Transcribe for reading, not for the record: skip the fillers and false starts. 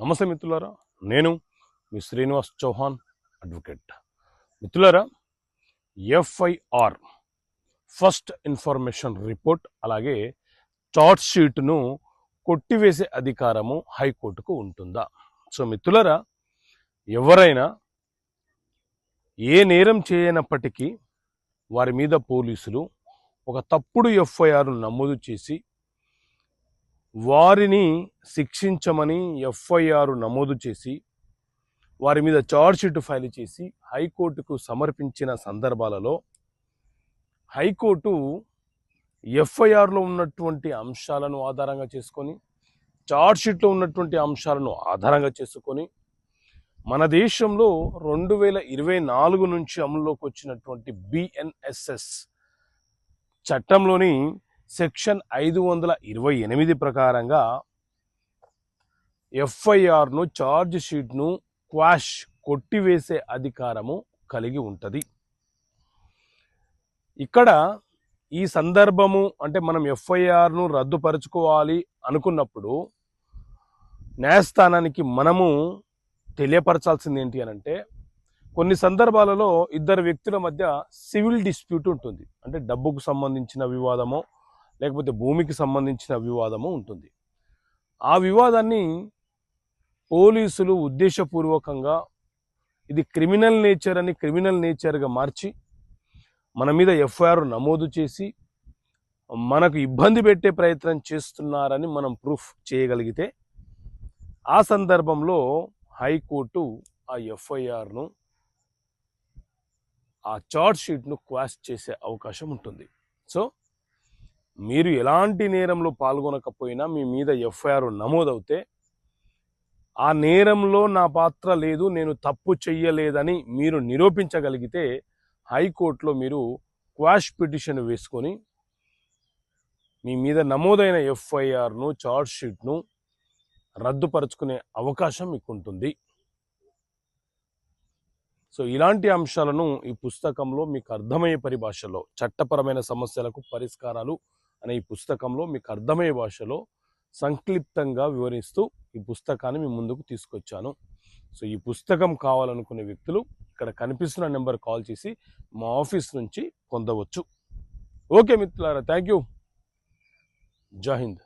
నమస్తే మిత్రులారా, నేను మీ శ్రీనివాస్ చౌహాన్ అడ్వకేట్. మిత్రులారా, ఎఫ్ఐఆర్ ఫస్ట్ ఇన్ఫర్మేషన్ రిపోర్ట్ అలాగే చార్ట్ షీట్ను కొట్టివేసే అధికారము హైకోర్టుకు ఉంటుందా? సో మిత్రులారా, ఎవరైనా ఏ నేరం చేయనప్పటికీ వారి మీద పోలీసులు ఒక తప్పుడు ఎఫ్ఐఆర్ నమోదు చేసి వారిని శిక్షించమని ఎఫ్ఐఆర్ నమోదు చేసి వారి మీద ఛార్జ్షీట్ ఫైల్ చేసి హైకోర్టుకు సమర్పించిన సందర్భాలలో హైకోర్టు ఎఫ్ఐఆర్లో ఉన్నటువంటి అంశాలను ఆధారంగా చేసుకొని ఛార్జ్షీట్లో ఉన్నటువంటి అంశాలను ఆధారంగా చేసుకొని మన దేశంలో 2024 నుంచి అమల్లోకి వచ్చినటువంటి BNSS చట్టంలోని సెక్షన్ 528 ప్రకారంగా ఎఫ్ఐఆర్ను ఛార్జ్ షీట్ను క్వాష్ కొట్టివేసే అధికారము కలిగి ఉంటుంది. ఇక్కడ ఈ సందర్భము అంటే మనం ఎఫ్ఐఆర్ను రద్దుపరుచుకోవాలి అనుకున్నప్పుడు న్యాయస్థానానికి మనము తెలియపరచాల్సింది ఏంటి అని అంటే, కొన్ని సందర్భాలలో ఇద్దరు వ్యక్తుల మధ్య సివిల్ డిస్ప్యూట్ ఉంటుంది. అంటే డబ్బుకు సంబంధించిన వివాదమో లేకపోతే భూమికి సంబంధించిన వివాదము ఉంటుంది. ఆ వివాదాన్ని పోలీసులు ఉద్దేశపూర్వకంగా ఇది క్రిమినల్ నేచర్ అని క్రిమినల్ నేచర్గా మార్చి మన మీద ఎఫ్ఐఆర్ నమోదు చేసి మనకు ఇబ్బంది పెట్టే ప్రయత్నం చేస్తున్నారని మనం ప్రూఫ్ చేయగలిగితే ఆ సందర్భంలో హైకోర్టు ఆ ఎఫ్ఐఆర్ను ఆ చార్జ్ షీట్ను క్వాష్ చేసే అవకాశం ఉంటుంది. సో మీరు ఎలాంటి నేరంలో పాల్గొనకపోయినా మీ మీద ఎఫ్ఐఆర్ నమోదవుతే ఆ నేరంలో నా పాత్ర లేదు, నేను తప్పు చెయ్యలేదని మీరు నిరూపించగలిగితే హైకోర్టులో మీరు క్వాష్ పిటిషన్ వేసుకొని మీ మీద నమోదైన ఎఫ్ఐఆర్ను చార్జ్ షీట్ను రద్దుపరుచుకునే అవకాశం మీకు ఉంటుంది. సో ఇలాంటి అంశాలను ఈ పుస్తకంలో మీకు అర్థమయ్యే పరిభాషలో చట్టపరమైన సమస్యలకు పరిష్కారాలు అనే ఈ పుస్తకంలో మీకు అర్థమయ్యే భాషలో సంక్లిప్తంగా వివరిస్తూ ఈ పుస్తకాన్ని మీ ముందుకు తీసుకొచ్చాను. సో ఈ పుస్తకం కావాలనుకునే వ్యక్తులు ఇక్కడ కనిపిస్తున్న నెంబర్ కాల్ చేసి మా ఆఫీస్ నుంచి పొందవచ్చు. ఓకే మిత్రులారా, థ్యాంక్ యూ. జై హింద్.